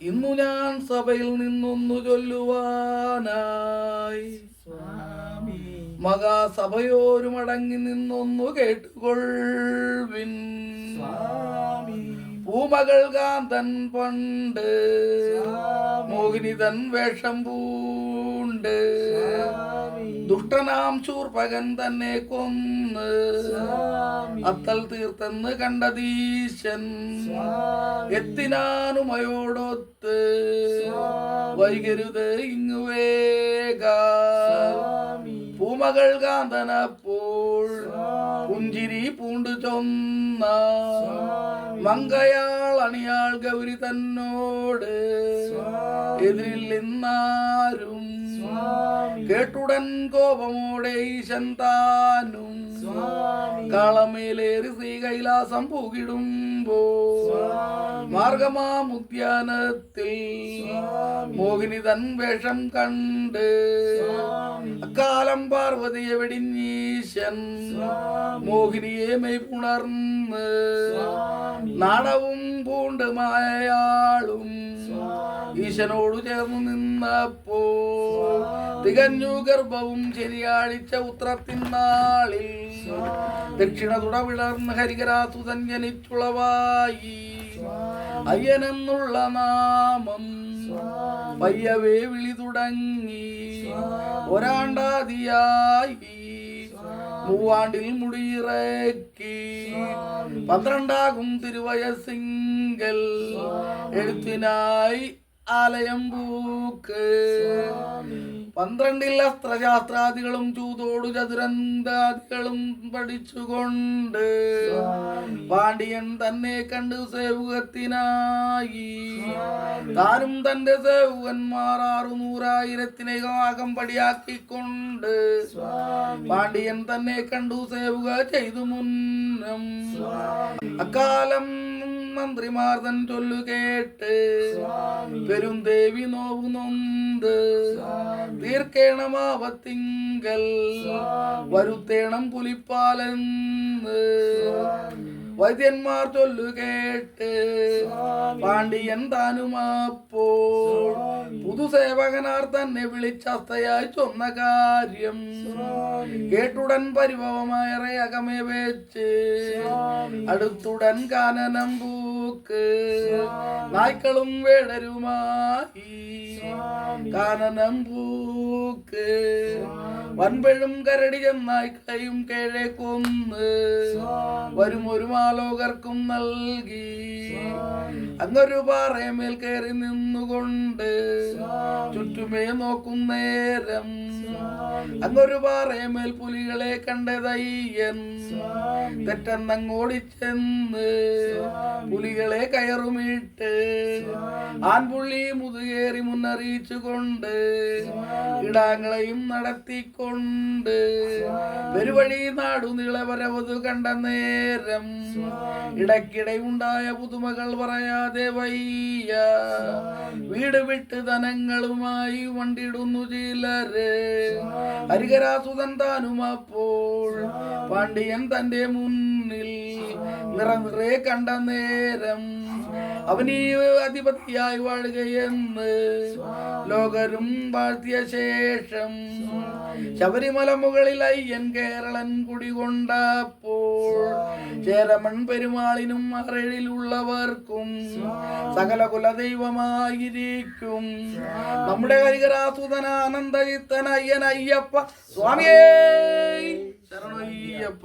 ഇന്നു ഞാൻ സഭയിൽ നിന്നൊന്നു ചൊല്ലുവാനായി മഹാസഭയോരുമടങ്ങി നിന്നൊന്നു കേട്ടുകൊള്ളിൻ. പൂമകൾ കാന്തൻ പണ്ട് മോഹിനി തൻ വേഷം പൂണ്ട് ദുഷ്ടനാം ശൂർപകൻ തന്നെ കൊന്ന് അത്തൽ തീർത്തെന്ന് കണ്ടതീശൻ. എത്തിനാനുമയോടൊത്ത് വൈകരുത് ഇങ്ങു വേഗ. പൂമകൾ കാന്തനപ്പോൾ പുഞ്ചിരി പൂണ്ടു ചൊന്ന മങ്കയാൾ അണിയാൾ ഗൗരി തന്നോട് എതിരിൽ നിന്നാരും കേട്ടുടൻ കോപമോടെ ഈശൻ താനും കാളമേലേറി ശ്രീകൈലാസം പൂകിടുമ്പോ മാർഗമാമുദ്യാനത്തിൽ മോഹിനി തൻ വേഷം കണ്ട് അക്കാലം പാർവതിയെ വെടിഞ്ഞീശൻ മോഹിനിയെ മെയ്പുണർന്ന് നാടവും പൂണ്ട് മായയാളും ഈശനോടു ചേർന്നു നിന്നപ്പോ തികഞ്ഞു ഗർഭവും ശരിയാഴ്ച ഉത്രത്തിനാളിൽ ദക്ഷിണ തുടവിളർന്ന് ഹരികരാസുതൻ ജനിച്ചുളവായി. അയ്യനെന്നുള്ള നാമം പയ്യവേ വിളി തുടങ്ങി. ഒരാണ്ടാതിയായി മൂവാണ്ടിൽ മുടിയിറക്കി 12 തിരുവയസിങ്കൽ എഴുത്തിനായി ആലയം പൂക്ക്. 12 അസ്ത്രശാസ്ത്രാദികളും ചൂതോടു ചതുരന്താദികളും പഠിച്ചുകൊണ്ട് പാണ്ഡ്യൻ തന്നെ കണ്ടു സേവകത്തിനായി. താനും തന്റെ സേവകന്മാർ 600,000 പടിയാക്കിക്കൊണ്ട് പാണ്ഡ്യൻ തന്നെ കണ്ടു സേവക ചെയ്തു മുന്നം. അക്കാലം മന്ത്രിമാർ തൻ ചൊല്ലു കേട്ട് പെരുന്തേവി നോവു നൊന്ത് തീർക്കേണമാവത്തിങ്കൽ വരുത്തേണം പുലിപ്പാലെന്ന് വൈദ്യന്മാർ ചൊല്ലു കേട്ട് പാണ്ഡ്യൻ താനുമപ്പോൾ പുതുസേവകനാർ തന്നെ വിളിച്ചസ്തയായി ചൊന്ന കാര്യം കേട്ടുടൻ പരിഭവമേറെ അകമേ വെച്ച് അടുത്തുടൻ കാനനം പൂക്ക് നായ്ക്കളും വേടരുമായി കാനനം പൂക്ക്. വൻപെഴും കരടി ചെന്നായ്ക്കളെയും കേഴെ കൊന്ന് വരും ഒരു മാലോകർക്കും നൽകി. അങ്ങൊരു പാറയമേൽ കയറി നിന്നുകൊണ്ട് ചുറ്റുമേ നോക്കും നേരം അങ്ങൊരു പാറയമേൽ പുലികളെ കണ്ടതയ്യൻ തെറ്റെന്നങ്ങോടിച്ചെന്ന് പുലികളെ കയറുമിട്ട് ആൺപുള്ളി മുതുകേറി മുന്നറിയിച്ചുകൊണ്ട് ഇടാങ്ങളെയും നടത്തിക്കൊണ്ട് പെരുവഴി നാടു നിളവരവതു കണ്ട നേരം ഇടയ്ക്കിടെ ഉണ്ടായ പുതുമകൾ പറയാതെ വയ്യ. വീട് വിട്ട് ധനങ്ങളുമായി വണ്ടിടുന്നു ചിലര്. ഹരികരാസുതൻ താനുമപ്പോൾ പാണ്ഡ്യൻ തന്റെ മുന്നിൽ നിറനിറേ കണ്ട നേരം അവനീ അധിപതിയായി വാഴുകയെന്ന് ലോകരും വാഴ്ത്തിയ ശേഷം ശബരിമല മുകളിൽ അയ്യൻ കേരളൻ കുടികൊണ്ടപ്പോൾ ചേരമൺ പെരുമാളിനും അറയിലുള്ളവർക്കും സകല കുലദൈവമായിരിക്കും നമ്മുടെ ഹരികരാസുതന ആനന്ദചിത്തൻ അയ്യൻ അയ്യപ്പ സ്വാമിയേ ശരണയ്യപ്പ.